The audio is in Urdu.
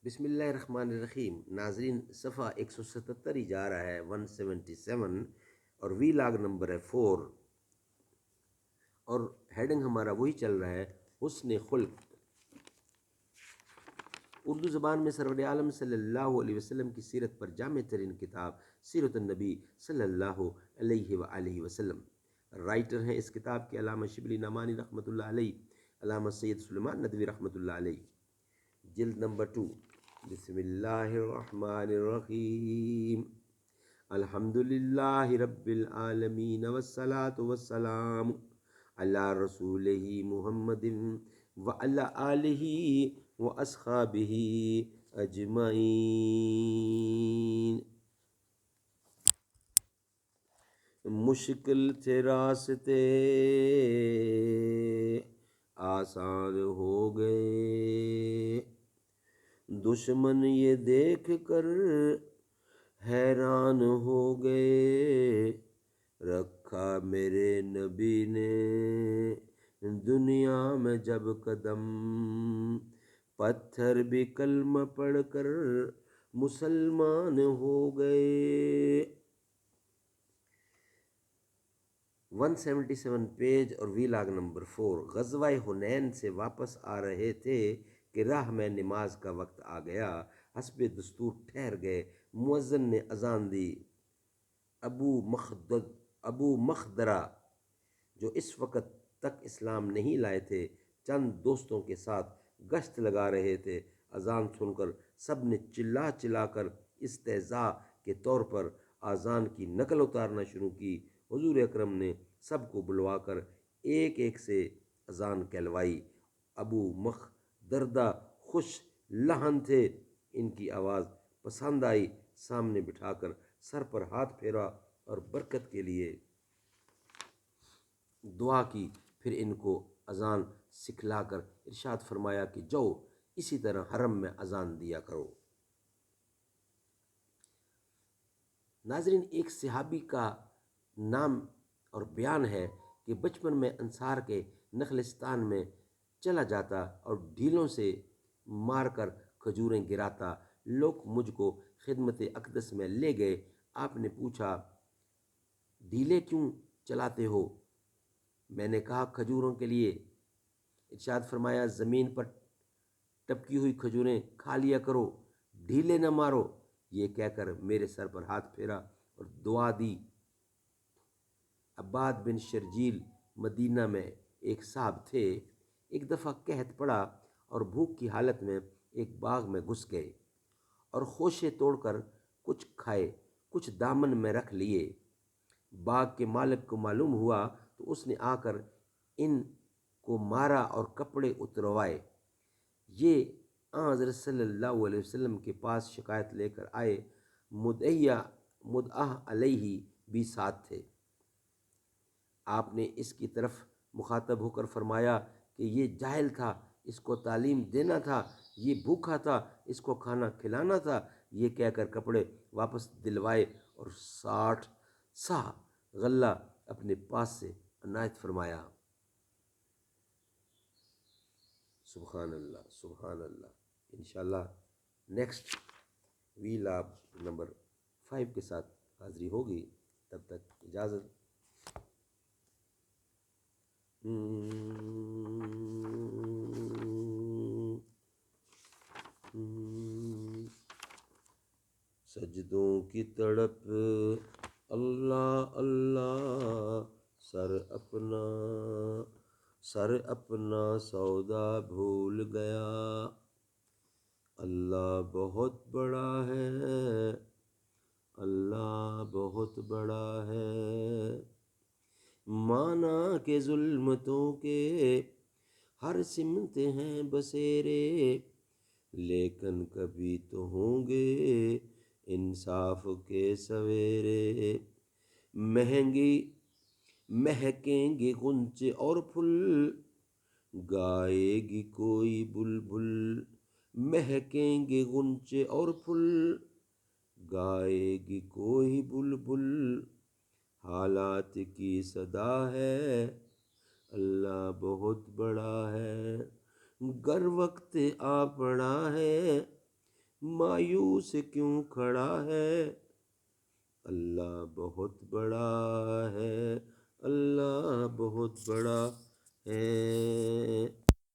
بسم اللہ الرحمن الرحیم۔ ناظرین، صفحہ 177 ہی جا رہا ہے، 177، اور وی لاگ نمبر ہے 4، اور ہیڈنگ ہمارا وہی چل رہا ہے، حسن خلق۔ اردو زبان میں سرور عالم صلی اللہ علیہ وسلم کی سیرت پر جامع ترین کتاب سیرت النبی صلی اللہ علیہ وآلہ وسلم۔ رائٹر ہیں اس کتاب کے علامہ شبلی نعمانی رحمۃ اللہ علیہ، علامہ سید سلیمان ندوی رحمۃ اللہ علیہ۔ جلد نمبر 2۔ بسم اللہ الرحمن الرحیم۔ الحمد للہ رب العالمین والصلاة والسلام علی رسولہ محمد وعلی آلہ واصحابہ اجمعین۔ مشکل تھے راستے آسان ہو گئے، دشمن یہ دیکھ کر حیران ہو گئے، رکھا میرے نبی نے دنیا میں جب قدم، پتھر بھی کلمہ پڑھ کر مسلمان ہو گئے۔ 177 پیج اور وی لاگ نمبر 4۔ غزوہ حنین سے واپس آ رہے تھے کہ راہ میں نماز کا وقت آ گیا، حسب دستور ٹھہر گئے، مؤذن نے اذان دی۔ ابو مخدرہ جو اس وقت تک اسلام نہیں لائے تھے، چند دوستوں کے ساتھ گشت لگا رہے تھے۔ اذان سن کر سب نے چلا چلا کر استہزاء کے طور پر اذان کی نقل اتارنا شروع کی۔ حضور اکرم نے سب کو بلوا کر ایک ایک سے اذان کہلوائی۔ ابو مخدردہ خوش لحن تھے، ان کی آواز پسند آئی، سامنے بٹھا کر سر پر ہاتھ پھیرا اور برکت کے لیے دعا کی، پھر ان کو اذان سکھلا کر ارشاد فرمایا کہ جاؤ اسی طرح حرم میں اذان دیا کرو۔ ناظرین، ایک صحابی کا نام اور بیان ہے کہ بچپن میں انصار کے نخلستان میں چلا جاتا اور ڈھیلوں سے مار کر کھجوریں گراتا۔ لوگ مجھ کو خدمت اقدس میں لے گئے۔ آپ نے پوچھا، ڈھیلے کیوں چلاتے ہو؟ میں نے کہا، کھجوروں کے لیے۔ ارشاد فرمایا، زمین پر ٹپکی ہوئی کھجوریں کھا لیا کرو، ڈھیلے نہ مارو۔ یہ کہہ کر میرے سر پر ہاتھ پھیرا اور دعا دی۔ عباد بن شرجیل مدینہ میں ایک صاحب تھے۔ ایک دفعہ قحط پڑا اور بھوک کی حالت میں ایک باغ میں گھس گئے اور خوشے توڑ کر کچھ کھائے، کچھ دامن میں رکھ لیے۔ باغ کے مالک کو معلوم ہوا تو اس نے آ کر ان کو مارا اور کپڑے اتروائے۔ یہ حضرت صلی اللہ علیہ وسلم کے پاس شکایت لے کر آئے۔ مدعا علیہ بھی ساتھ تھے۔ آپ نے اس کی طرف مخاطب ہو کر فرمایا کہ یہ جاہل تھا، اس کو تعلیم دینا تھا، یہ بھوکا تھا، اس کو کھانا کھلانا تھا۔ یہ کہہ کر کپڑے واپس دلوائے اور 60 سا غلہ اپنے پاس سے عنایت فرمایا۔ سبحان اللہ، سبحان اللہ۔ انشاءاللہ نیکسٹ وی لاگ نمبر 5 کے ساتھ حاضری ہوگی، تب تک اجازت۔ سجدوں کی تڑپ اللہ اللہ، سر اپنا سودا بھول گیا۔ اللہ بہت بڑا ہے، اللہ بہت بڑا ہے۔ مانا کہ ظلمتوں کے ہر سمت ہیں بسیرے، لیکن کبھی تو ہوں گے انصاف کے سویرے۔ مہکیں گے غنچے اور پھول، گائے گی کوئی بلبل۔ مہکیں گے غنچے اور پھول، گائے گی کوئی بلبل۔ حالات کی صدا ہے، اللہ بہت بڑا ہے۔ گر وقت آ پڑا ہے، مایوس کیوں کھڑا ہے؟ اللہ بہت بڑا ہے، اللہ بہت بڑا ہے۔